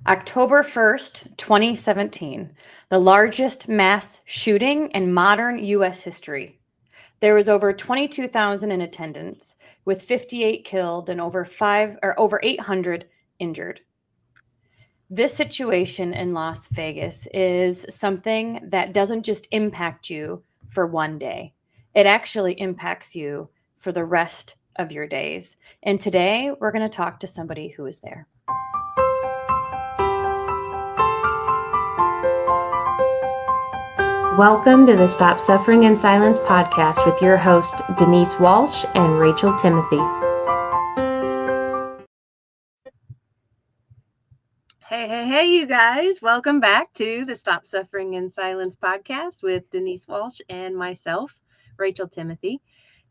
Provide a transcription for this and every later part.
October 1st, 2017, the largest mass shooting in modern U.S. history. There was over 22,000 in attendance, with 58 killed and over 800 injured. This situation in Las Vegas is something that doesn't just impact you for one day. It actually impacts you for the rest of your days. And today we're going to talk to somebody who is there. Welcome to the Stop Suffering in Silence podcast with your host, Denise Walsh and Rachel Timothy. Hey, you guys. Welcome back to the Stop Suffering in Silence podcast with Denise Walsh and myself, Rachel Timothy.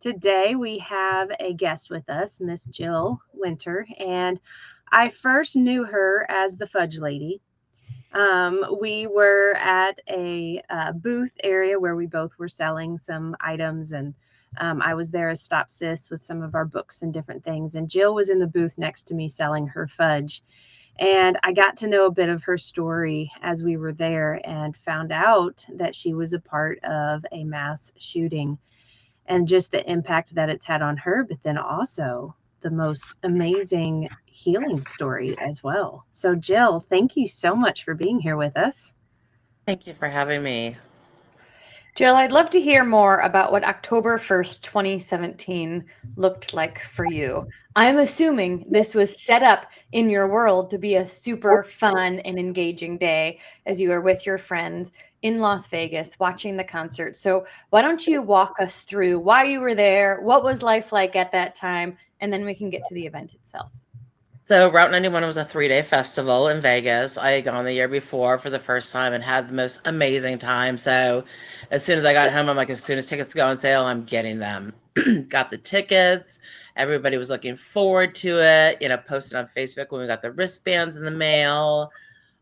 Today we have a guest with us, Miss Jill Winter, and I first knew her as the Fudge Lady. We were at a booth area where we both were selling some items, and I was there as Stop Sis with some of our books and different things, and Jill was in the booth next to me selling her fudge. And I got to know a bit of her story as we were there and found out that she was a part of a mass shooting and just the impact that it's had on her, but then also the most amazing healing story as well. So, Jill, thank you so much for being here with us. Thank you for having me. Jill, I'd love to hear more about what October 1st, 2017 looked like for you. I'm assuming this was set up in your world to be a super fun and engaging day as you were with your friends in Las Vegas watching the concert. So why don't you walk us through why you were there, what was life like at that time, and then we can get to the event itself. So Route 91 was a 3-day festival in Vegas. I had gone the year before for the first time and had the most amazing time. So as soon as I got home, I'm like, as soon as tickets go on sale, I'm getting them. Got the tickets. Everybody was looking forward to it. Posted on Facebook when we got the wristbands in the mail.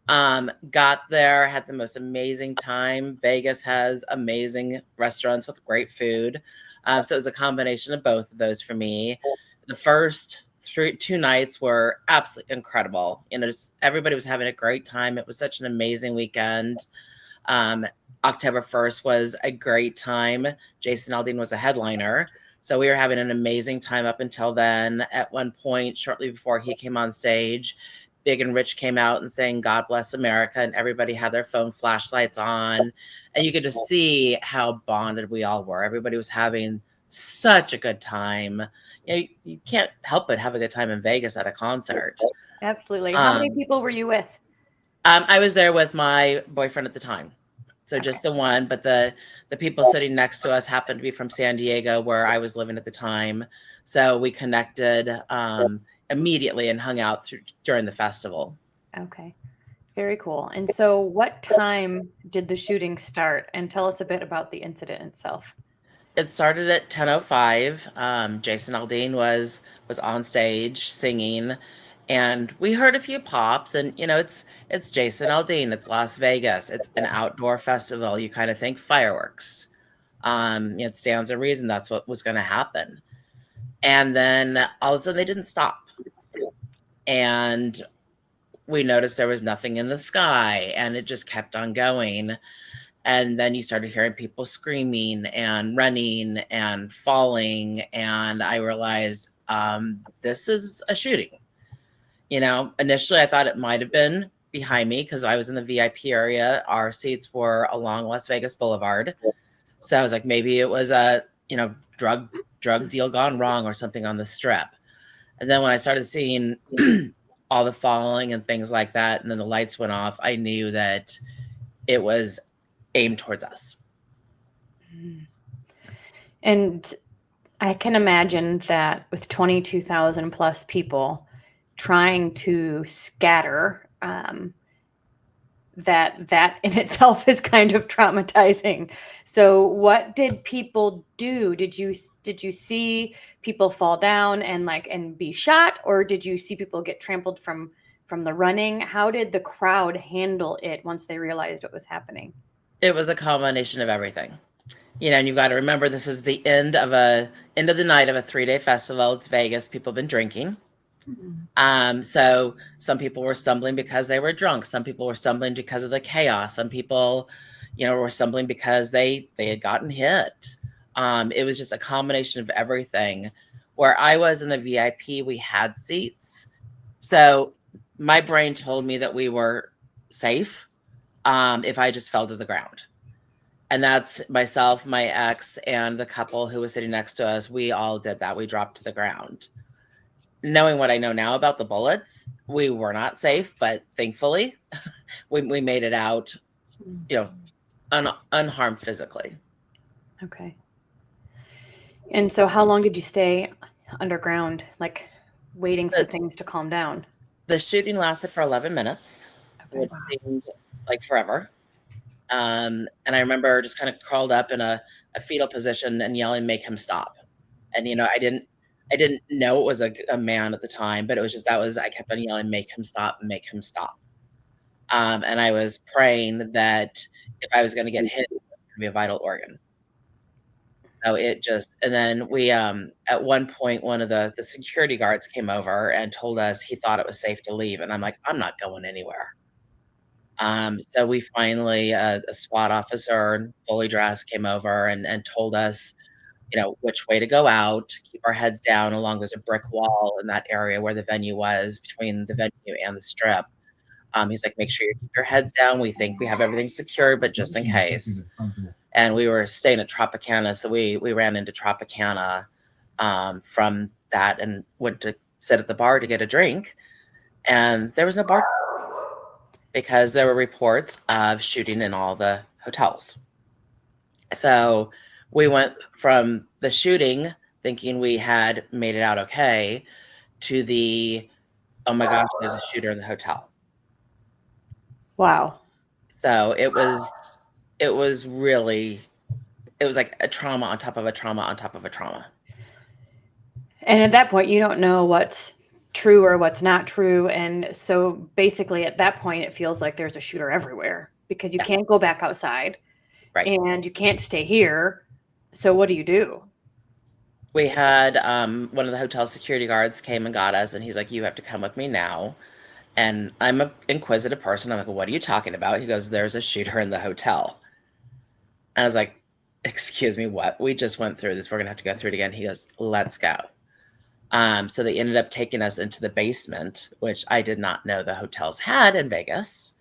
Got there, had the most amazing time. Vegas has amazing restaurants with great food. So it was a combination of both of those for me. The first 2 nights were absolutely incredible. Just everybody was having a great time. It was such an amazing weekend. October 1st was a great time. Jason Aldean was a headliner. So we were having an amazing time up until then. At one point, shortly before he came on stage, Big and Rich came out and saying, "God bless America," and everybody had their phone flashlights on. And you could just see how bonded we all were. Everybody was having such a good time. You can't help but have a good time in Vegas at a concert. Absolutely. How many people were you with? I was there with my boyfriend at the time. So just the one, but the people sitting next to us happened to be from San Diego, where I was living at the time. So we connected immediately and hung out during the festival. Okay. Very cool. And so what time did the shooting start? And tell us a bit about the incident itself. It started at 10:05. Jason Aldean was on stage singing, and we heard a few pops. And it's Jason Aldean. It's Las Vegas. It's an outdoor festival. You kind of think fireworks. It stands to reason that's what was going to happen. And then all of a sudden they didn't stop, and we noticed there was nothing in the sky, and it just kept on going. And then you started hearing people screaming and running and falling. And I realized this is a shooting. Initially I thought it might have been behind me because I was in the VIP area. Our seats were along Las Vegas Boulevard. So I was like, maybe it was a, drug deal gone wrong or something on the Strip. And then when I started seeing all the falling and things like that, and then the lights went off, I knew that it was aimed towards us. And I can imagine that with 22,000 plus people trying to scatter, that in itself is kind of traumatizing. So what did people do? Did you see people fall down and be shot, or did you see people get trampled from the running? How did the crowd handle it once they realized what was happening? It was a combination of everything. And you've got to remember, this is the end of the night of a 3-day festival. It's Vegas. People have been drinking. So some people were stumbling because they were drunk. Some people were stumbling because of the chaos. Some people, were stumbling because they had gotten hit. It was just a combination of everything. Where I was in the VIP, we had seats. So my brain told me that we were safe if I just fell to the ground. And that's myself, my ex, and the couple who was sitting next to us. We all did that. We dropped to the ground. Knowing what I know now about the bullets, we were not safe, but thankfully we made it out, unharmed physically. Okay. And so how long did you stay underground, like waiting for things to calm down? The shooting lasted for 11 minutes, Okay. which seemed like forever. And I remember just kind of curled up in a fetal position and yelling, "Make him stop." And, I didn't know it was a man at the time, but it was just, I kept on yelling, "Make him stop, make him stop." And I was praying that if I was going to get hit, it was going to be a vital organ. So and then we, at one point, one of the security guards came over and told us he thought it was safe to leave. And I'm like, I'm not going anywhere. So we finally, a SWAT officer, fully dressed, came over and told us, which way to go out, keep our heads down along there's a brick wall in that area where the venue was, between the venue and the strip. He's like, make sure you keep your heads down. We think we have everything secured, but just in case. And we were staying at Tropicana, so we ran into Tropicana from that and went to sit at the bar to get a drink. And there was no bar because there were reports of shooting in all the hotels. So we went from the shooting thinking we had made it out okay to the, oh my gosh, there's a shooter in the hotel. Wow. So it was really, it was like a trauma on top of a trauma on top of a trauma. And at that point, you don't know what's true or what's not true. And so basically at that point, it feels like there's a shooter everywhere because you can't go back outside. Right. And you can't stay here. So what do you do? We had one of the hotel security guards came and got us, and he's like, you have to come with me now. And I'm an inquisitive person. I'm like, what are you talking about? He goes, there's a shooter in the hotel. And I was like, excuse me, what? We just went through this. We're going to have to go through it again. He goes, let's go. So they ended up taking us into the basement, which I did not know the hotels had in Vegas.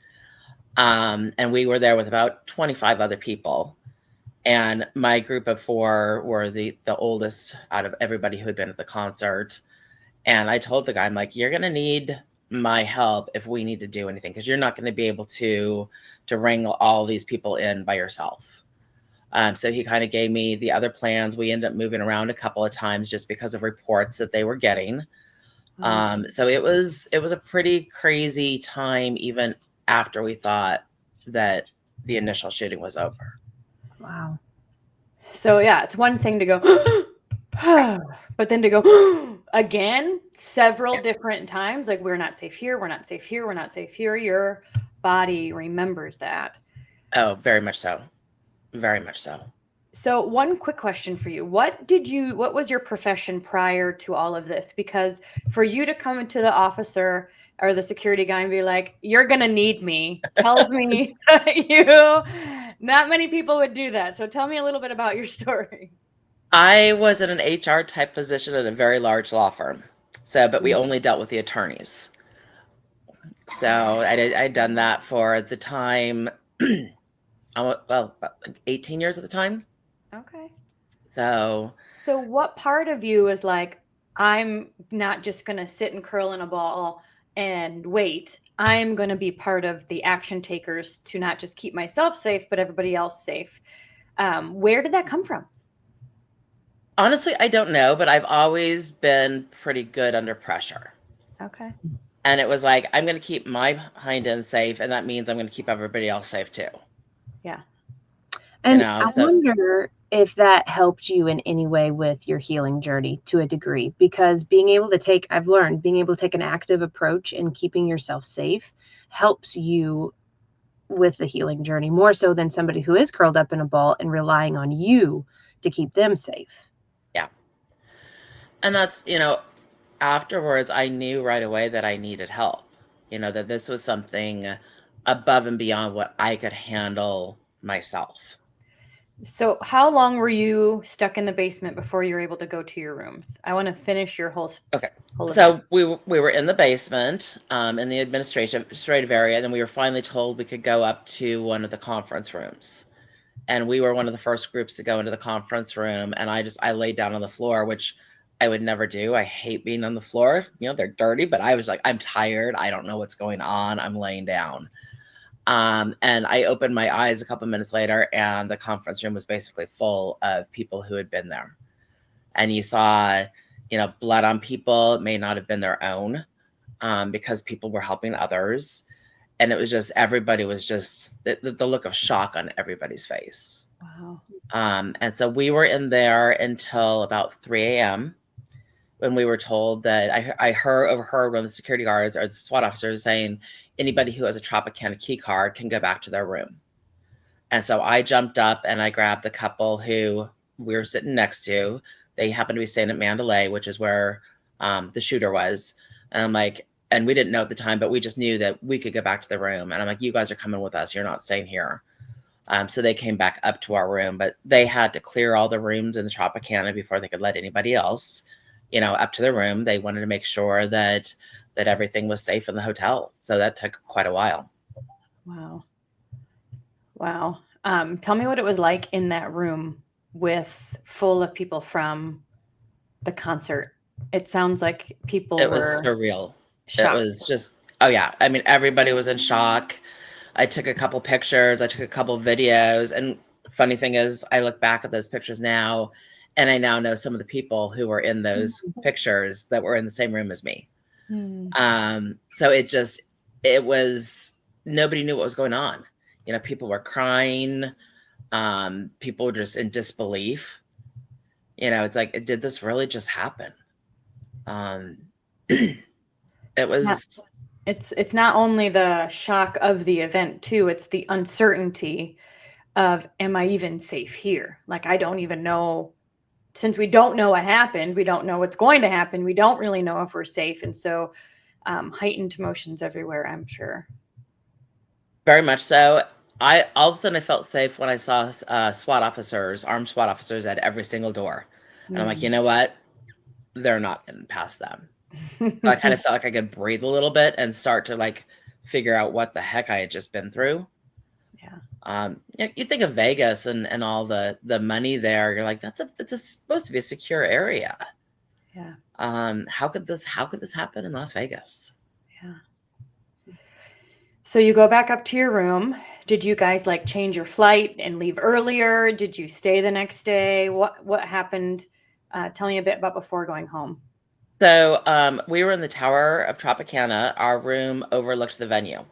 And we were there with about 25 other people. And my group of 4 were the oldest out of everybody who had been at the concert. And I told the guy, I'm like, you're going to need my help if we need to do anything, because you're not going to be able to ring all these people in by yourself. So he kind of gave me the other plans. We ended up moving around a couple of times just because of reports that they were getting. So it was a pretty crazy time, even after we thought that the initial shooting was over. Wow. So yeah, it's one thing to go, but then to go again several different times, like we're not safe here, we're not safe here, we're not safe here. Your body remembers that. Oh, very much so. Very much so. So one quick question for you. What was your profession prior to all of this? Because for you to come into the officer or the security guy and be like, you're going to need me, tells me that not many people would do that. So tell me a little bit about your story. I was in an HR type position at a very large law firm. So, but we only dealt with the attorneys. So I'd done that for the time, about 18 years at the time. Okay. So what part of you is like, I'm not just going to sit and curl in a ball and wait. I'm going to be part of the action takers to not just keep myself safe, but everybody else safe. Where did that come from? honestly, I don't know, but I've always been pretty good under pressure. Okay. And it was like, I'm going to keep my hind end safe, and that means I'm going to keep everybody else safe too. Yeah. And I wonder if that helped you in any way with your healing journey to a degree, because I've learned being able to take an active approach and keeping yourself safe helps you with the healing journey more so than somebody who is curled up in a ball and relying on you to keep them safe. Yeah. And that's, afterwards, I knew right away that I needed help. That this was something above and beyond what I could handle myself. So, how long were you stuck in the basement before you were able to go to your rooms? I want to finish your whole Okay. whole event. So we were in the basement, in the administrative area, and then we were finally told we could go up to one of the conference rooms. And we were one of the first groups to go into the conference room, and I laid down on the floor, which I would never do. I hate being on the floor. They're dirty, but I was like, I'm tired. I don't know what's going on. I'm laying down. And I opened my eyes a couple minutes later, and the conference room was basically full of people who had been there. And you saw, blood on people. It may not have been their own, because people were helping others. And it was just, everybody was just, the look of shock on everybody's face. Wow. And so we were in there until about 3 a.m. when we were told that I overheard one of the security guards or the SWAT officers saying anybody who has a Tropicana key card can go back to their room. And so I jumped up and I grabbed the couple who we were sitting next to. They happened to be staying at Mandalay, which is where the shooter was. And I'm like, and we didn't know at the time, but we just knew that we could go back to the room. And I'm like, you guys are coming with us. You're not staying here. So they came back up to our room, but they had to clear all the rooms in the Tropicana before they could let anybody else, up to the room. They wanted to make sure that everything was safe in the hotel. So that took quite a while. Wow. Wow. Tell me what it was like in that room full of people from the concert. It sounds like people It were was surreal. shocked. It was just, oh yeah. I mean, everybody was in shock. I took a couple pictures. I took a couple videos. And funny thing is, I look back at those pictures now, and I now know some of the people who were in those pictures that were in the same room as me. So it was, nobody knew what was going on. People were crying. People were just in disbelief. It's like, did this really just happen? It was, It's not only the shock of the event too, it's the uncertainty of, am I even safe here? Like, I don't even know, since we don't know what happened, we don't know what's going to happen. We don't really know if we're safe. And so heightened emotions everywhere, I'm sure. very much so. All of a sudden I felt safe when I saw SWAT officers, armed SWAT officers at every single door. And I'm like, you know what? They're not getting past them. So I kind of felt like I could breathe a little bit and start to like figure out what the heck I had just been through. Yeah. You think of Vegas and all the money there. You're like, supposed to be a secure area. Yeah. How could this happen in Las Vegas? Yeah. So you go back up to your room. Did you guys like change your flight and leave earlier? Did you stay the next day? What happened? Tell me a bit about before going home. So we were in the Tower of Tropicana. Our room overlooked the venue,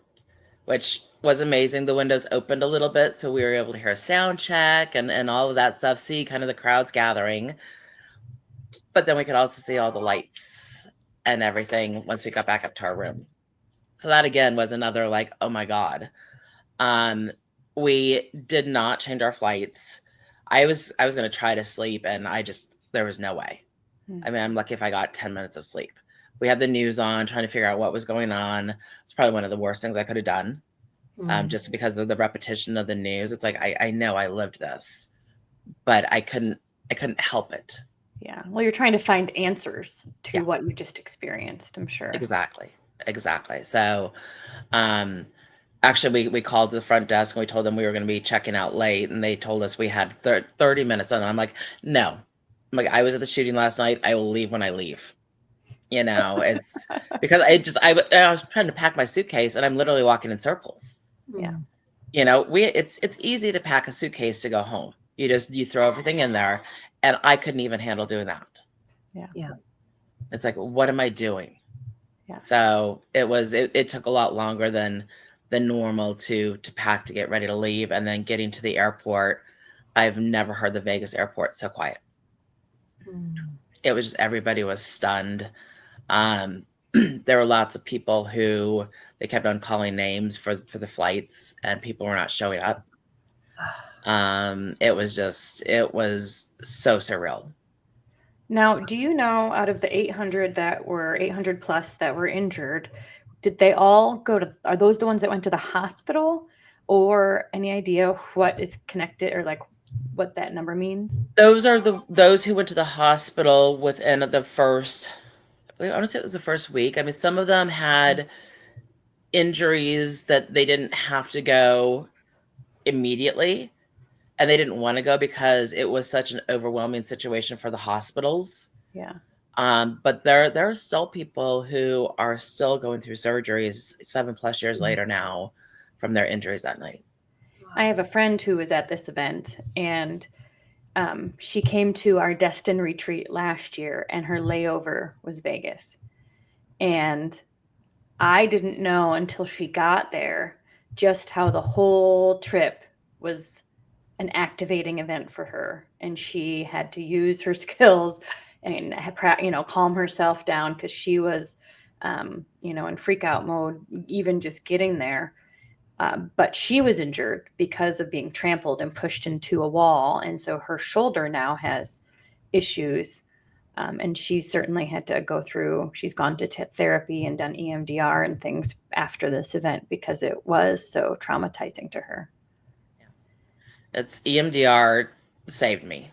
which was amazing. The windows opened a little bit, so we were able to hear a sound check and all of that stuff, see kind of the crowds gathering. But then we could also see all the lights and everything once we got back up to our room. So that again was another like, oh my God. We did not change our flights. I was going to try to sleep, and there was no way. I mean, I'm lucky if I got 10 minutes of sleep. We had the news on, trying to figure out what was going on. It's probably one of the worst things I could have done, just because of the repetition of the news. It's like, I know I lived this, but I couldn't help it. Yeah. Well, you're trying to find answers to what you just experienced, I'm sure. Exactly. So, actually, we called the front desk and we told them we were going to be checking out late, and they told us we had 30 minutes. And I'm like, no. I'm like, I was at the shooting last night. I will leave when I leave. It's because I was trying to pack my suitcase, and I'm literally walking in circles. Yeah. It's easy to pack a suitcase to go home. You throw everything in there, and I couldn't even handle doing that. Yeah. It's like, what am I doing? Yeah. So it took a lot longer than normal to pack to get ready to leave. And then getting to the airport, I've never heard the Vegas airport so quiet. It was just, everybody was stunned. There were lots of people who they kept on calling names for the flights, and people were not showing up. It was so surreal. Now, do you know out of the 800 plus that were injured, did they all go to, are those the ones that went to the hospital, or any idea what is connected, or like what that number means? Those are those who went to the hospital within the first, I want to say it was the first week. I mean, some of them had injuries that they didn't have to go immediately, and they didn't want to go because it was such an overwhelming situation for the hospitals. Yeah. But there are still people who are still going through surgeries 7+ years later now from their injuries that night. I have a friend who was at this event, and she came to our Destin retreat last year, and her layover was Vegas. And I didn't know until she got there just how the whole trip was an activating event for her. And she had to use her skills and, calm herself down, because she was, in freak out mode, even just getting there. But she was injured because of being trampled and pushed into a wall. And so her shoulder now has issues. And she's certainly had to go through, she's gone to therapy and done EMDR and things after this event because it was so traumatizing to her. It's EMDR saved me.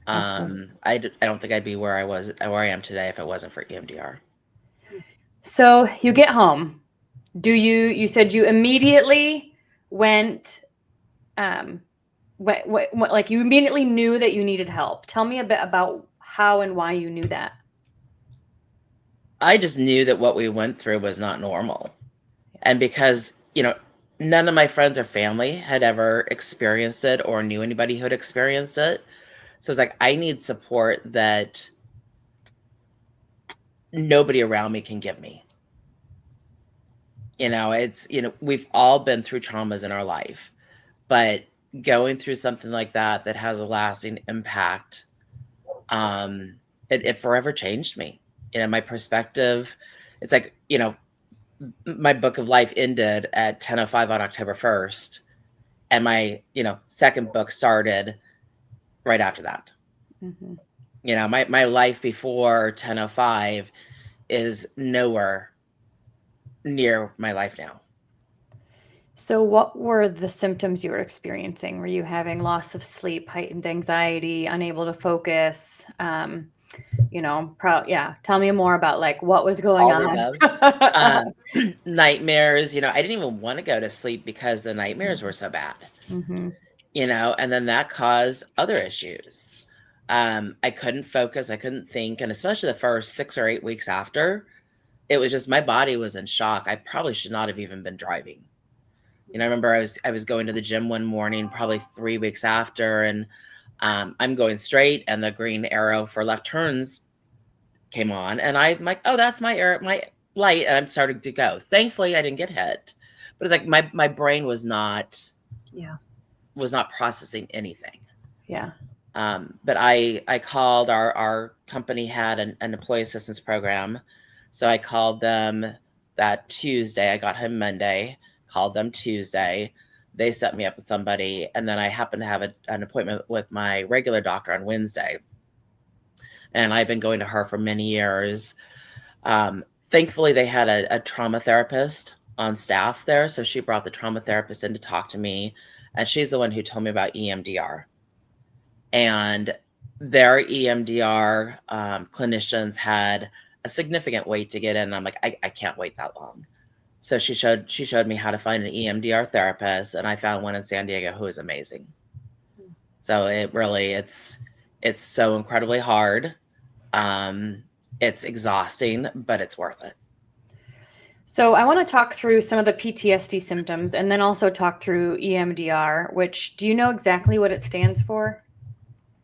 Okay. I don't think I'd be where I am today if it wasn't for EMDR. So you get home. You said you immediately went, like you immediately knew that you needed help. Tell me a bit about how and why you knew that. I just knew that what we went through was not normal. And because, none of my friends or family had ever experienced it or knew anybody who had experienced it. So it's like, I need support that nobody around me can give me. We've all been through traumas in our life, but going through something like that has a lasting impact, it forever changed me. My perspective, it's like, my book of life ended at 10:05 on October 1st, and my, second book started right after that. Mm-hmm. My life before 10:05 is nowhere near my life now. So what were the symptoms you were experiencing? Were you having loss of sleep, heightened anxiety, unable to focus? Tell me more about like what was going All the on. above. Nightmares, I didn't even want to go to sleep because the nightmares were so bad. Mm-hmm. And then that caused other issues. I couldn't focus, I couldn't think, and especially the first 6 or 8 weeks after, it was just my body was in shock. I probably should not have even been driving. I remember I was going to the gym one morning, probably 3 weeks after, and I'm going straight, and the green arrow for left turns came on, and I'm like, oh, that's my light, and I'm starting to go. Thankfully, I didn't get hit, but it's like my brain was not processing anything. Yeah. But I called our company had an employee assistance program, so I called them that Tuesday. I got him Monday. Called them Tuesday. They set me up with somebody, and then I happened to have an appointment with my regular doctor on Wednesday. And I've been going to her for many years. Thankfully, they had a trauma therapist on staff there, so she brought the trauma therapist in to talk to me, and she's the one who told me about EMDR. And their EMDR clinicians had a significant wait to get in. And I'm like, I can't wait that long. So she showed me how to find an EMDR therapist, and I found one in San Diego who is amazing. So it's so incredibly hard. It's exhausting, but it's worth it. So I want to talk through some of the PTSD symptoms and then also talk through EMDR, which, do you know exactly what it stands for?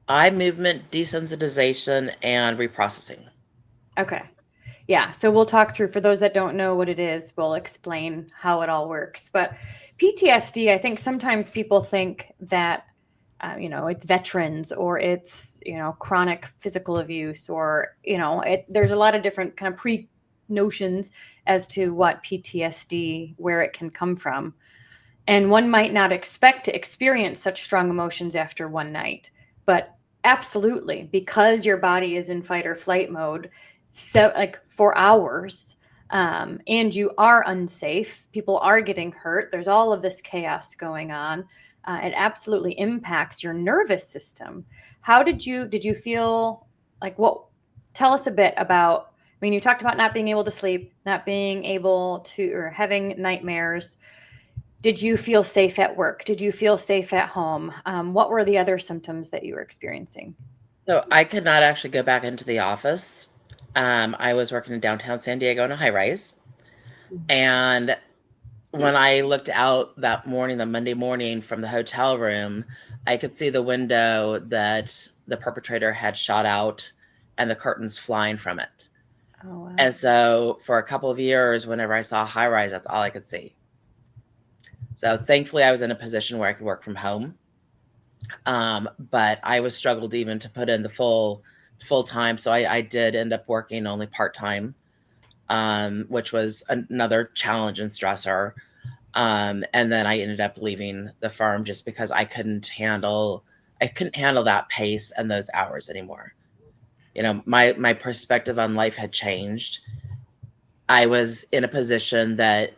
Eye movement desensitization and reprocessing. Okay. Yeah. So we'll talk through, for those that don't know what it is, we'll explain how it all works. But PTSD, I think sometimes people think that, it's veterans, or it's, chronic physical abuse, or, there's a lot of different kind of pre-notions as to what PTSD, where it can come from. And one might not expect to experience such strong emotions after one night, but absolutely, because your body is in fight or flight mode, so like for hours, and you are unsafe. People are getting hurt. There's all of this chaos going on. It absolutely impacts your nervous system. How did you feel like what? Tell us a bit about. I mean, you talked about not being able to sleep, not being able to, or having nightmares. Did you feel safe at work? Did you feel safe at home? What were the other symptoms that you were experiencing? So I could not actually go back into the office. I was working in downtown San Diego in a high rise. And when I looked out that morning, the Monday morning from the hotel room, I could see the window that the perpetrator had shot out and the curtains flying from it. Oh, wow. And so for a couple of years, whenever I saw a high rise, that's all I could see. So thankfully, I was in a position where I could work from home. But I was struggled even to put in the full time. So I did end up working only part time, which was another challenge and stressor. And then I ended up leaving the firm just because I couldn't handle that pace and those hours anymore. My perspective on life had changed. I was in a position that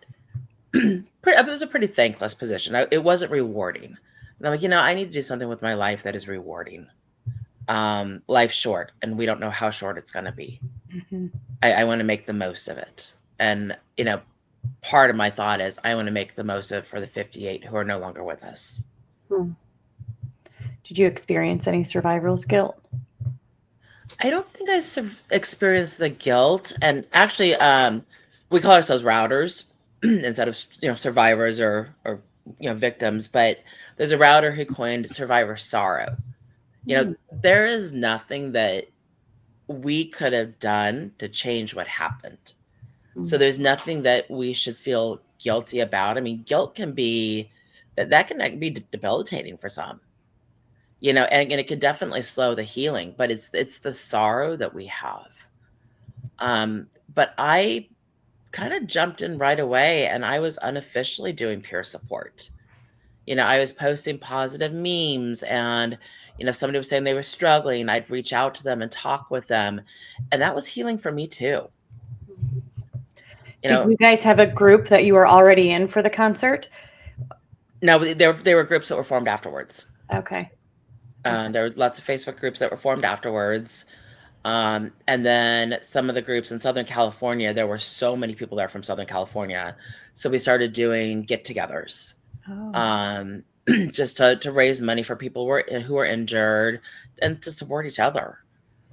it was a pretty thankless position. It wasn't rewarding. And I'm like, I need to do something with my life that is rewarding. Life's short, and we don't know how short it's going to be. Mm-hmm. I want to make the most of it. And, part of my thought is I want to make the most of it for the 58 who are no longer with us. Did you experience any survivor's guilt? I don't think I experienced the guilt. And actually, we call ourselves routers instead of survivors or victims. But there's a router who coined survivor sorrow. There is nothing that we could have done to change what happened. So there's nothing that we should feel guilty about. I mean, guilt can be that can be debilitating for some. And it can definitely slow the healing, but it's the sorrow that we have. But I kind of jumped in right away, and I was unofficially doing peer support. I was posting positive memes, and if somebody was saying they were struggling, I'd reach out to them and talk with them, and that was healing for me too. Did you guys have a group that you were already in for the concert? No, there were groups that were formed afterwards. Okay. There were lots of Facebook groups that were formed afterwards. And then some of the groups in Southern California, there were so many people there from Southern California. So we started doing get-togethers, Oh. just to raise money for people who were injured and to support each other.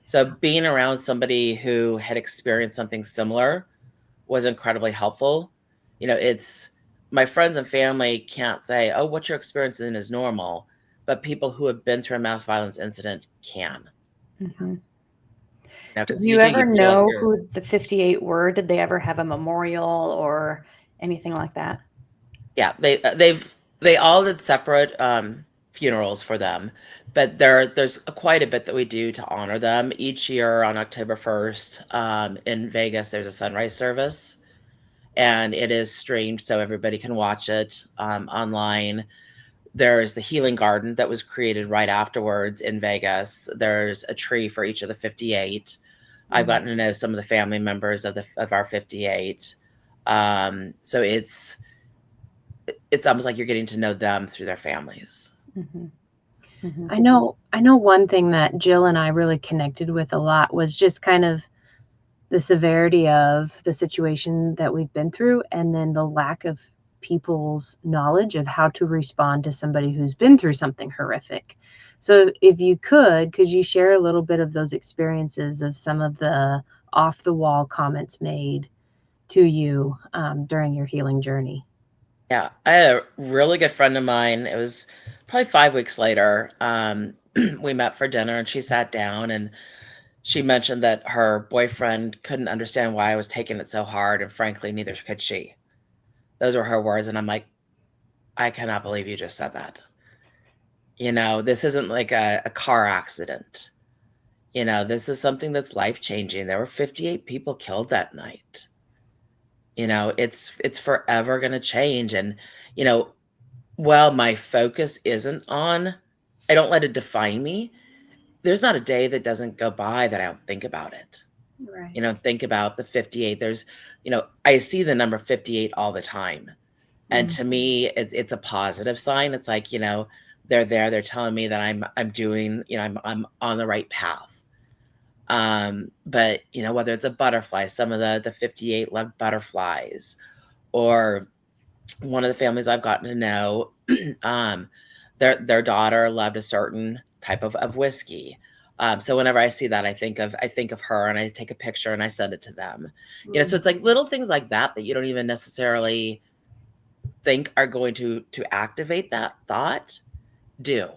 So being around somebody who had experienced something similar was incredibly helpful. It's my friends and family can't say, oh, what you're experiencing is normal, but people who have been through a mass violence incident can. Mm-hmm. Did Because you you ever feel like know you're. who the 58 were? Did they ever have a memorial or anything like that? Yeah, they all did separate funerals for them, but there's quite a bit that we do to honor them each year on October 1st. In Vegas, there's a sunrise service, and it is streamed so everybody can watch it online. There's the healing garden that was created right afterwards in Vegas. There's a tree for each of the 58. I've gotten to know some of the family members of our 58. So it's almost like you're getting to know them through their families. Mm-hmm. Mm-hmm. I know one thing that Jill and I really connected with a lot was just kind of the severity of the situation that we've been through, and then the lack of people's knowledge of how to respond to somebody who's been through something horrific. So if you could you share a little bit of those experiences of some of the off the wall comments made to you during your healing journey? Yeah, I had a really good friend of mine. It was probably 5 weeks later. We met for dinner, and she sat down and she mentioned that her boyfriend couldn't understand why I was taking it so hard, and frankly, neither could she. Those were her words, and I'm like, I cannot believe you just said that. This isn't like a car accident. This is something that's life changing. There were 58 people killed that night. It's forever going to change. And, while my focus isn't on, I don't let it define me. there's not a day that doesn't go by that I don't think about it. Right. Think about the 58. There's, I see the number 58 all the time. And to me, it's a positive sign. It's like, they're there, they're telling me that I'm doing, I'm on the right path. But whether it's a butterfly, some of the 58 love butterflies, or one of the families I've gotten to know, their daughter loved a certain type of whiskey. So whenever I see that, I think of her, and I take a picture and I send it to them. So it's like little things like that you don't even necessarily think are going to activate that thought, do.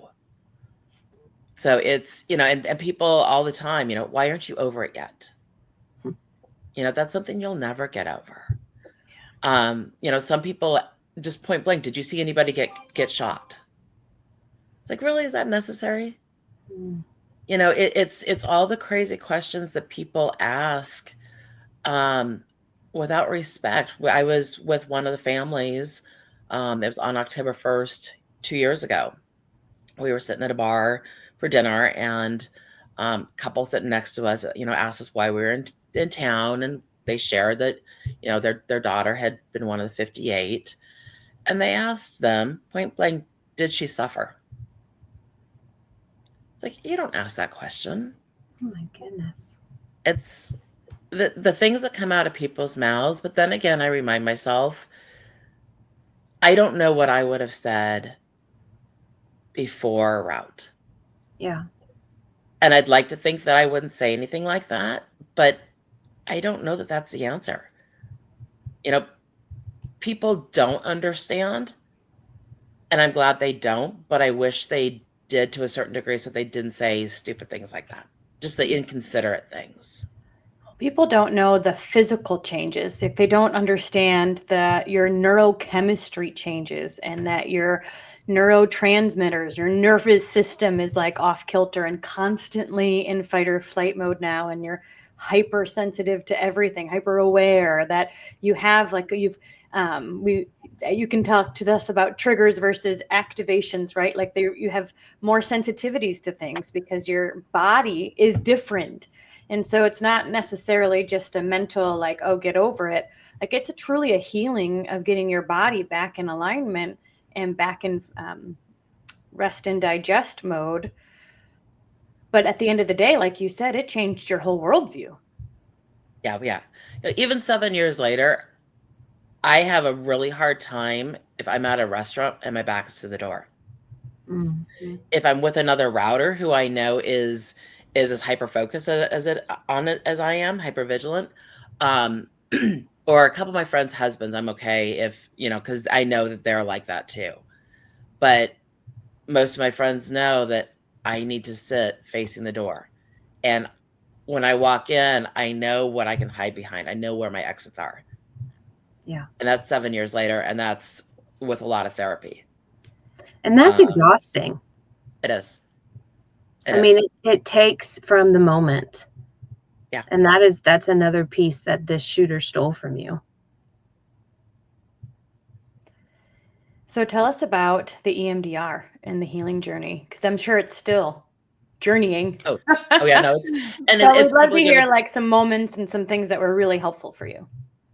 So it's, and people all the time, why aren't you over it yet? That's something you'll never get over. Some people just point blank, did you see anybody get shot? It's like, really, is that necessary? It's all the crazy questions that people ask without respect. I was with one of the families. It was on October 1st, 2 years ago. We were sitting at a bar for dinner, and couple sitting next to us, asked us why we were in town, and they shared that, their daughter had been one of the 58, and they asked them point blank, did she suffer? It's like, you don't ask that question. Oh my goodness. It's the things that come out of people's mouths. But then again, I remind myself, I don't know what I would have said before a route. Yeah. And I'd like to think that I wouldn't say anything like that, but I don't know that that's the answer. People don't understand, and I'm glad they don't, but I wish they did to a certain degree, so they didn't say stupid things like that. Just the inconsiderate things. People don't know the physical changes. If they don't understand that your neurochemistry changes and that your neurotransmitters, your nervous system is like off kilter and constantly in fight or flight mode now, and you're hypersensitive to everything, hyper aware, that you have like you can talk to us about triggers versus activations, right? Like you have more sensitivities to things because your body is different. And so it's not necessarily just a mental, like, oh, get over it. Like it's truly a healing of getting your body back in alignment and back in rest and digest mode. But at the end of the day, like you said, it changed your whole worldview. Yeah. Even 7 years later, I have a really hard time if I'm at a restaurant and my back is to the door. If I'm with another router who I know is as hyper focused as I am, hyper vigilant, or a couple of my friends' husbands, I'm okay if, because I know that they're like that too. But most of my friends know that I need to sit facing the door. And when I walk in, I know what I can hide behind. I know where my exits are. Yeah. And that's 7 years later, and that's with a lot of therapy. And that's exhausting. It is. I mean, it takes from the moment. Yeah. And that's another piece that this shooter stole from you. So tell us about the EMDR and the healing journey, because I'm sure it's still journeying. Oh yeah, no, it's and so it's we'd love to probably hear like some moments and some things that were really helpful for you.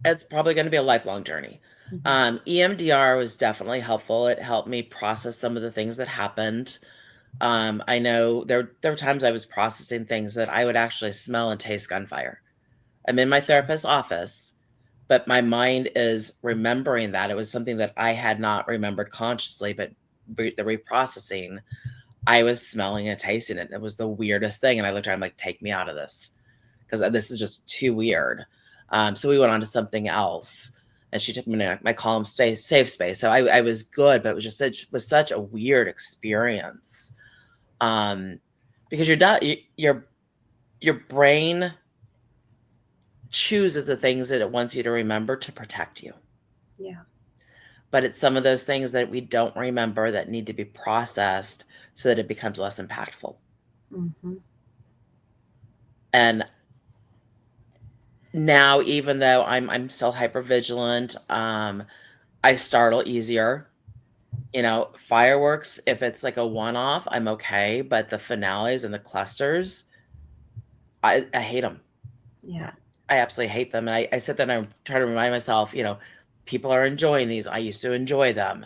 It's probably going to be a lifelong journey. EMDR was definitely helpful. It helped me process some of the things that happened. I know there were times I was processing things that I would actually smell and taste gunfire. I'm in my therapist's office, but my mind is remembering that. It was something that I had not remembered consciously, but the reprocessing, I was smelling and tasting it. It was the weirdest thing. And I looked at her, I'm like, take me out of this, because this is just too weird. So we went on to something else, and she took me to my calm space, safe space. So I was good, but it was just such a weird experience. Because your brain chooses the things that it wants you to remember to protect you. Yeah. But it's some of those things that we don't remember that need to be processed so that it becomes less impactful. And now, even though I'm still hypervigilant, I startle easier. Fireworks, if it's like a one-off, I'm okay, but the finales and the clusters, I hate them. Yeah. I absolutely hate them. And I sit there and I try to remind myself, people are enjoying these. I used to enjoy them.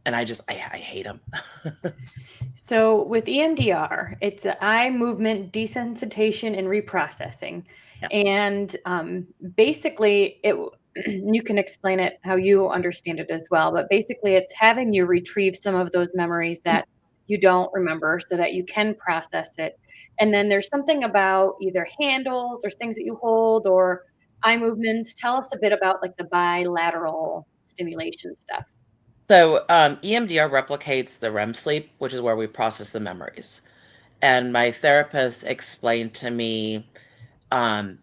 And I hate them. So with EMDR, it's eye movement desensitization and reprocessing. Yes. And basically, you can explain it how you understand it as well. But basically, it's having you retrieve some of those memories that you don't remember so that you can process it. And then there's something about either handles or things that you hold or eye movements. Tell us a bit about like the bilateral stimulation stuff. So EMDR replicates the REM sleep, which is where we process the memories. And my therapist explained to me, um,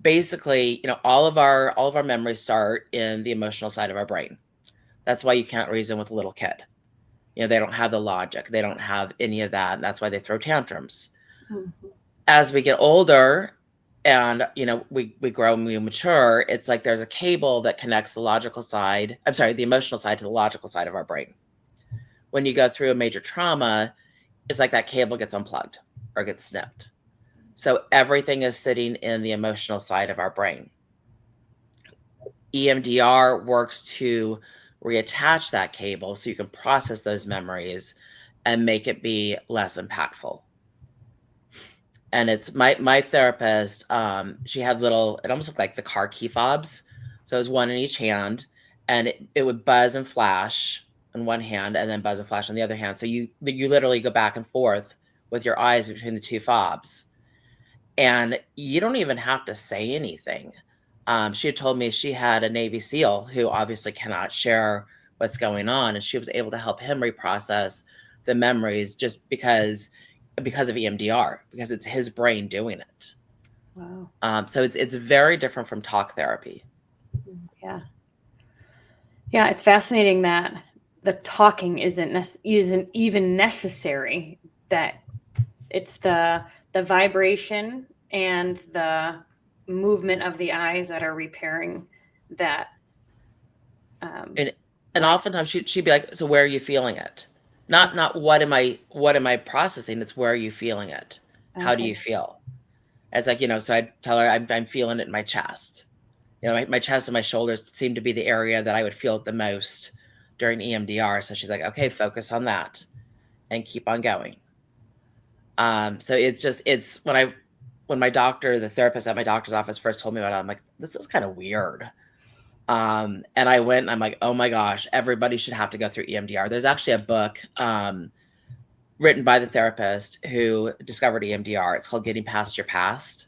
basically, all of our memories start in the emotional side of our brain. That's why you can't reason with a little kid. They don't have the logic. They don't have any of that. And that's why they throw tantrums. Mhm. As we get older and, we grow and we mature, it's like there's a cable that connects the emotional side to the logical side of our brain. When you go through a major trauma, it's like that cable gets unplugged or gets snipped. So everything is sitting in the emotional side of our brain. EMDR works to reattach that cable so you can process those memories and make it be less impactful. And it's my therapist, she had it almost looked like the car key fobs. So it was one in each hand, and it would buzz and flash on one hand and then buzz and flash on the other hand. So you literally go back and forth with your eyes between the two fobs. And you don't even have to say anything. She had told me she had a Navy SEAL who obviously cannot share what's going on, and she was able to help him reprocess the memories just because of EMDR, because it's his brain doing it. Wow. So it's very different from talk therapy. Yeah. Yeah, it's fascinating that the talking isn't even necessary, that it's the vibration and the movement of the eyes that are repairing that. And Right. oftentimes she'd be like, "So where are you feeling it? Not what am I processing? It's where are you feeling it? How do Okay. you feel?" It's like, so I tell her I'm feeling it in my chest. My chest and my shoulders seem to be the area that I would feel it the most during EMDR. So she's like, "Okay, focus on that and keep on going." So it's when the therapist at my doctor's office first told me about it, I'm like, this is kind of weird. And I went and I'm like, oh my gosh, everybody should have to go through EMDR. There's actually a book written by the therapist who discovered EMDR. It's called Getting Past Your Past.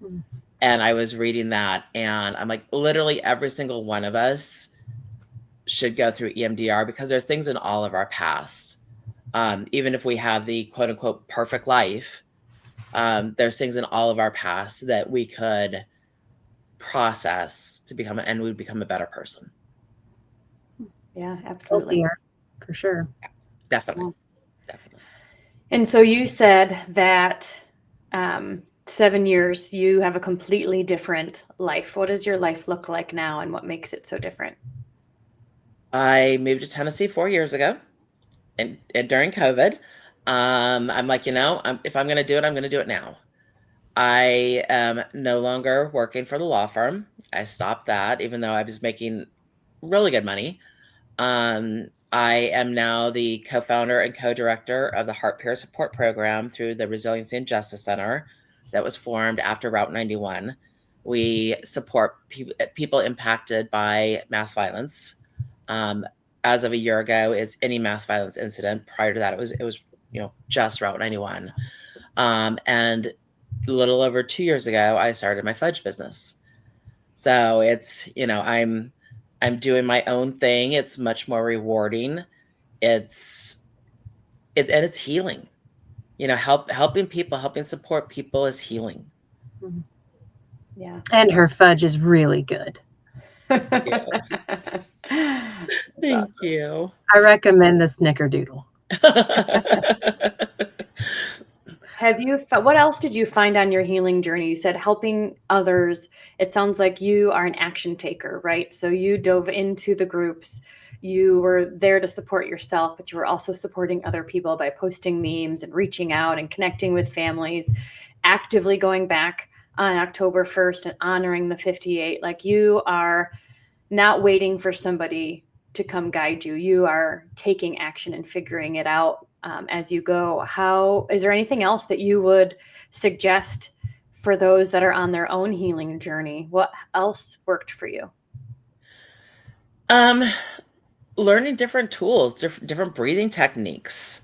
Mhm. And I was reading that and I'm like, literally every single one of us should go through EMDR because there's things in all of our past. Even if we have the quote unquote perfect life, there's things in all of our past that we could process and we'd become a better person. Yeah, absolutely. Healthier, for sure. Definitely. Yeah. Definitely. And so you said that 7 years you have a completely different life. What does your life look like now, and what makes it so different? I moved to Tennessee 4 years ago, and during COVID, I'm like, if I'm going to do it, I'm going to do it now. I am no longer working for the law firm. I stopped that, even though I was making really good money. I am now the co-founder and co-director of the Heart Peer Support Program through the Resiliency and Justice Center that was formed after Route 91. We support people impacted by mass violence. As of a year ago, it's any mass violence incident. Prior to that, it was just Route 91. And a little over 2 years ago, I started my fudge business. So it's I'm doing my own thing. It's much more rewarding. And it's healing. Helping people, helping support people is healing. Mhm. Yeah. And her fudge is really good. Thank you. I recommend the snickerdoodle. what else did you find on your healing journey? You said helping others. It sounds like you are an action taker, right? So you dove into the groups. You were there to support yourself, but you were also supporting other people by posting memes and reaching out and connecting with families, actively going back on October 1st and honoring the 58. Like, you are not waiting for somebody to come guide you. You are taking action and figuring it out as you go. Is there anything else that you would suggest for those that are on their own healing journey? What else worked for you? Learning different tools, different breathing techniques,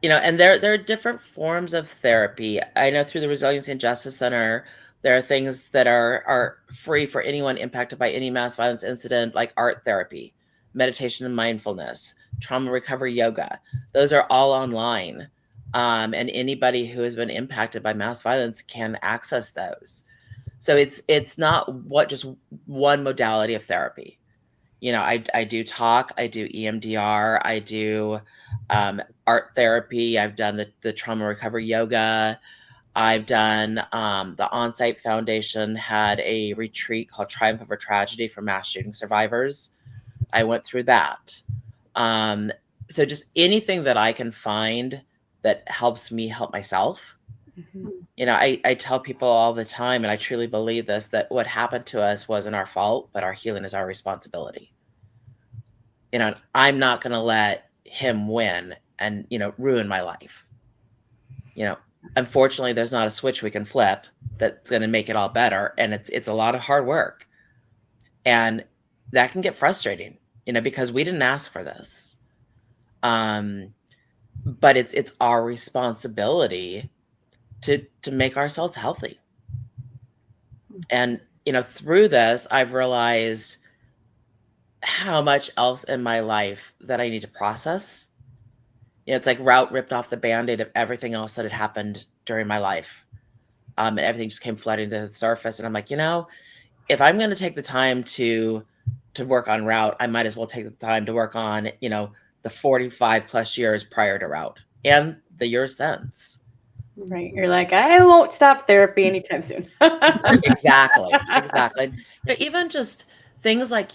and there are different forms of therapy. I know through the Resiliency and Justice Center, there are things that are free for anyone impacted by any mass violence incident, like art therapy, meditation and mindfulness, trauma recovery yoga. Those are all online. And anybody who has been impacted by mass violence can access those. So it's not just one modality of therapy. I do talk, I do EMDR, I do art therapy. I've done the trauma recovery yoga. I've done the On-Site Foundation had a retreat called Triumph Over Tragedy for mass shooting survivors. I went through that. So just anything that I can find that helps me help myself. Mm-hmm. I tell people all the time, and I truly believe this, that what happened to us wasn't our fault, but our healing is our responsibility. I'm not going to let him win and, ruin my life. Unfortunately, there's not a switch we can flip that's going to make it all better. And it's a lot of hard work. And that can get frustrating, because we didn't ask for this. But it's our responsibility to make ourselves healthy. And, through this, I've realized how much else in my life that I need to process. It's like Route ripped off the Band-Aid of everything else that had happened during my life. And everything just came flooding to the surface. And I'm like, if I'm going to take the time to work on Route, I might as well take the time to work on, the 45 plus years prior to Route and the years since. Right. You're like, I won't stop therapy anytime soon. Exactly. Even just things like,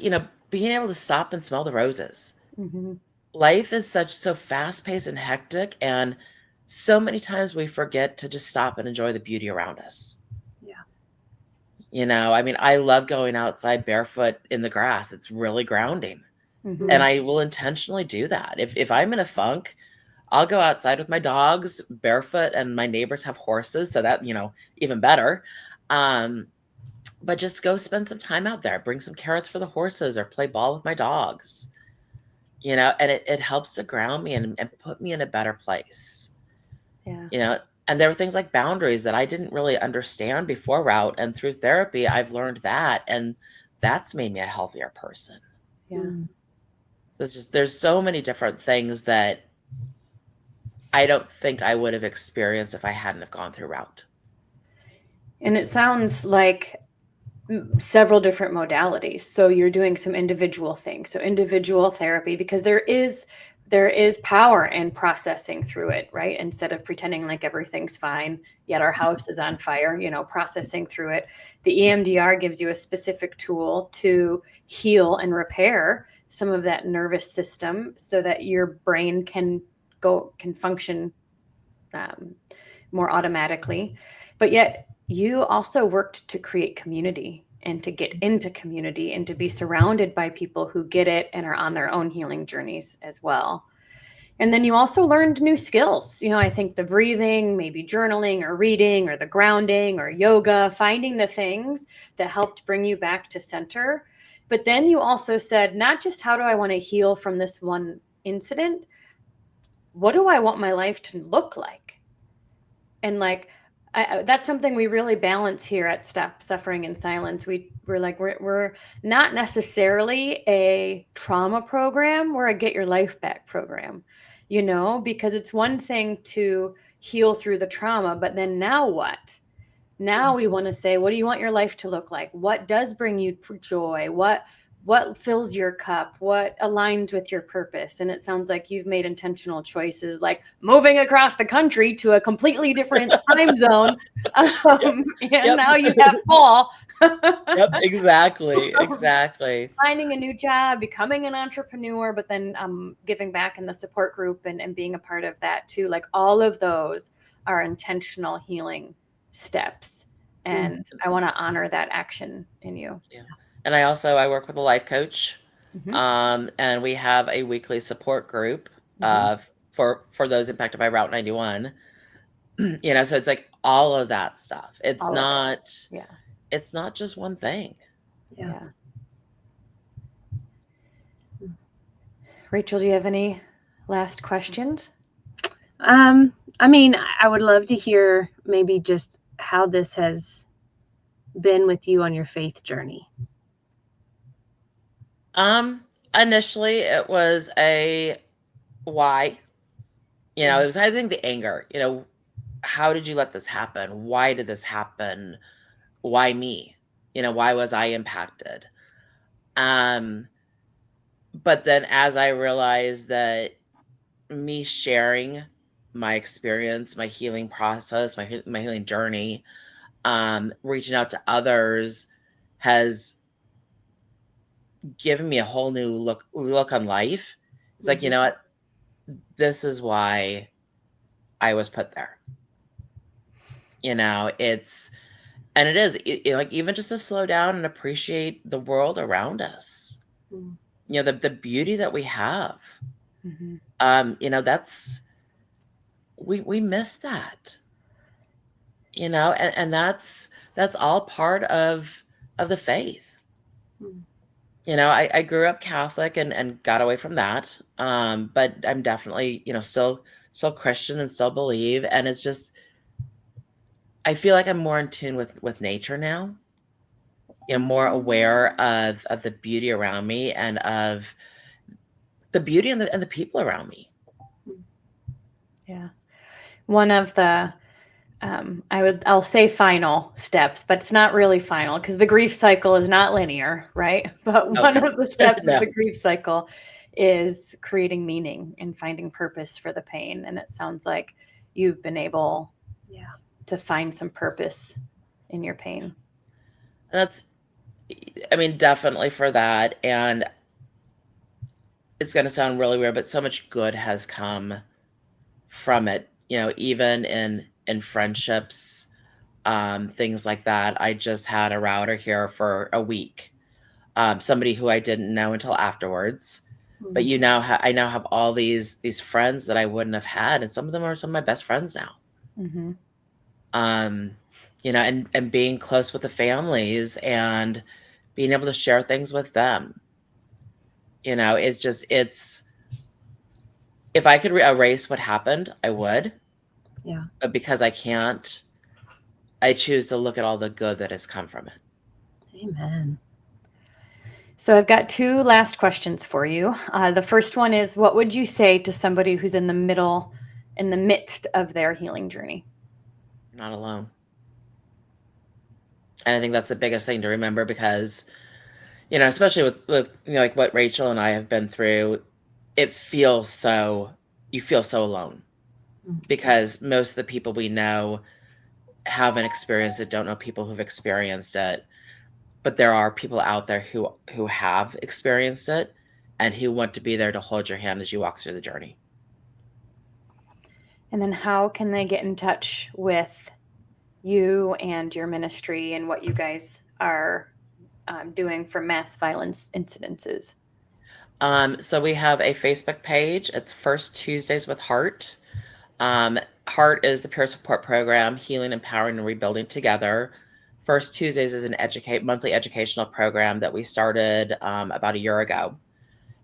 being able to stop and smell the roses. Mm-hmm. Life is so fast paced and hectic. And so many times we forget to just stop and enjoy the beauty around us. Yeah. I love going outside barefoot in the grass. It's really grounding. Mm-hmm. And I will intentionally do that. If I'm in a funk, I'll go outside with my dogs barefoot, and my neighbors have horses. So that, even better. But just go spend some time out there, bring some carrots for the horses, or play ball with my dogs, and it helps to ground me and put me in a better place. Yeah. And there were things like boundaries that I didn't really understand before Route. And through therapy, I've learned that. And that's made me a healthier person. Yeah. So it's just, there's so many different things that I don't think I would have experienced if I hadn't have gone through Route. And it sounds like several different modalities. So you're doing some individual things. So individual therapy, because there is power in processing through it, right? Instead of pretending like everything's fine, yet our house is on fire, processing through it. The EMDR gives you a specific tool to heal and repair some of that nervous system so that your brain can function more automatically. But yet you also worked to create community and to get into community and to be surrounded by people who get it and are on their own healing journeys as well. And then you also learned new skills. I think the breathing, maybe journaling or reading or the grounding or yoga, finding the things that helped bring you back to center. But then you also said, not just how do I want to heal from this one incident, what do I want my life to look like? And that's something we really balance here at Stop Suffering in Silence. We're not necessarily a trauma program. We're a get your life back program, because it's one thing to heal through the trauma, but then now what? Now we want to say, what do you want your life to look like? What does bring you joy? What what fills your cup, what aligns with your purpose. And it sounds like you've made intentional choices, like moving across the country to a completely different time zone. Yep. And Yep. now you have fall. Yep. Exactly. Finding a new job, becoming an entrepreneur, but then giving back in the support group and being a part of that too. Like all of those are intentional healing steps. And I want to honor that action in you. Yeah. And I work with a life coach. Mm-hmm. And we have a weekly support group Mm-hmm. for those impacted by Route 91. So it's like all of that stuff. It's All of it. not Yeah. it's not just one thing. Yeah. Rachel, do you have any last questions? I mean, I would love to hear maybe just how this has been with you on your faith journey. Initially it was a why. It was, I think, the anger. How did you let this happen? Why did this happen? Why me? Why was I impacted? But then as I realized that me sharing my experience, my healing process, my healing journey, reaching out to others has given me a whole new look on life. It's like, you know what? This is why I was put there. It's and it is like even just to slow down and appreciate the world around us. The beauty that we have. That's we miss that. And that's all part of the faith. I grew up Catholic and got away from that. But I'm definitely, still Christian and still believe. And it's just, I feel like I'm more in tune with nature now. More aware of the beauty around me and of the beauty and the people around me. Yeah. One of the I'll say final steps, but it's not really final because the grief cycle is not linear, right? But one Okay. of the steps No. of the grief cycle is creating meaning and finding purpose for the pain. And it sounds like you've been able to find some purpose in your pain. Definitely for that. And it's going to sound really weird, but so much good has come from it, even in friendships, things like that. I just had a router here for a week, somebody who I didn't know until afterwards. But I now have all these friends that I wouldn't have had, and some of them are some of my best friends now. Mm-hmm. And being close with the families and being able to share things with them. It's if I could erase what happened, I would. Yeah. But because I can't, I choose to look at all the good that has come from it. Amen. So I've got two last questions for you. The first one is, what would you say to somebody who's in the midst of their healing journey? You're not alone. And I think that's the biggest thing to remember because, especially with like what Rachel and I have been through, you feel so alone because most of the people we know haven't experienced it, don't know people who've experienced it. But there are people out there who have experienced it and who want to be there to hold your hand as you walk through the journey. And then how can they get in touch with you and your ministry and what you guys are doing for mass violence incidences? So we have a Facebook page. It's First Tuesdays with Heart. Heart is the peer support program, Healing, Empowering, and Rebuilding Together. First Tuesdays is an monthly educational program that we started about a year ago.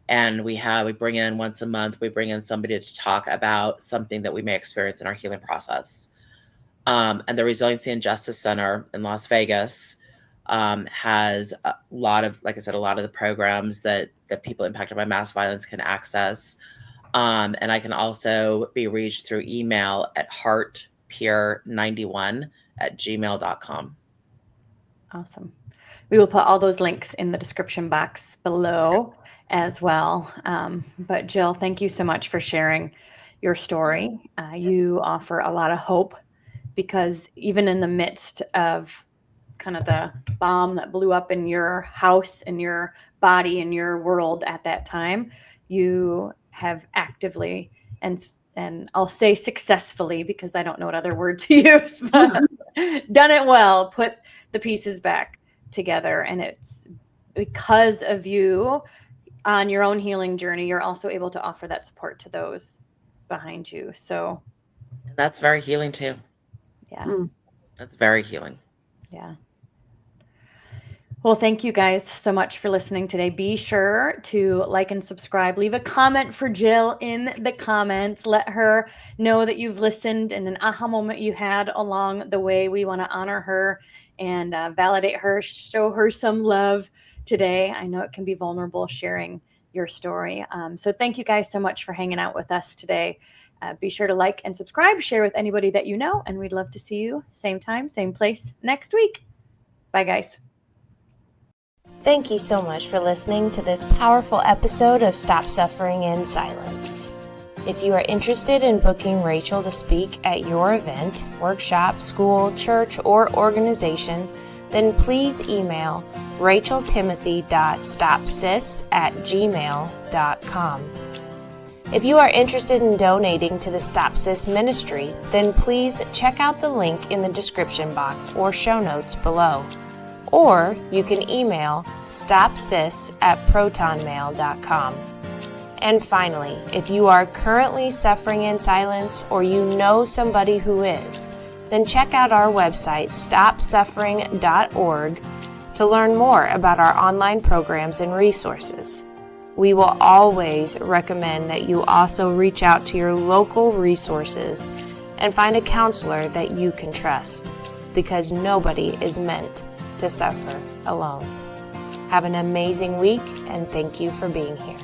And we bring in once a month, we bring in somebody to talk about something that we may experience in our healing process. And the Resiliency and Justice Center in Las Vegas has a lot of, like I said, a lot of the programs that people impacted by mass violence can access. And I can also be reached through email at heartpeer91@gmail.com. Awesome. we will put all those links in the description box below as well. But Jill, thank you so much for sharing your story. You offer a lot of hope, because even in the midst of kind of the bomb that blew up in your house, in your body, in your world at that time, you have actively and I'll say successfully, because I don't know what other word to use, but done it well, put the pieces back together. And it's because of you on your own healing journey, you're also able to offer that support to those behind you. So That's very healing too. yeah. That's very healing. Yeah. Well, thank you guys so much for listening today. Be sure to like and subscribe. Leave a comment for Jill in the comments. Let her know that you've listened and an aha moment you had along the way. We want to honor her and validate her, show her some love today. I know it can be vulnerable sharing your story. So thank you guys so much for hanging out with us today. Be sure to like and subscribe, share with anybody that you know, and we'd love to see you same time, same place next week. Bye, guys. Thank you so much for listening to this powerful episode of Stop Suffering in Silence. If you are interested in booking Rachel to speak at your event, workshop, school, church, or organization, then please email racheltimothy.stopsis@gmail.com. If you are interested in donating to the Stop Sis ministry, then please check out the link in the description box or show notes below. Or you can email stopsis@protonmail.com. And finally, if you are currently suffering in silence or you know somebody who is, then check out our website, stopsuffering.org, to learn more about our online programs and resources. We will always recommend that you also reach out to your local resources and find a counselor that you can trust, because nobody is meant to suffer alone. Have an amazing week, and thank you for being here.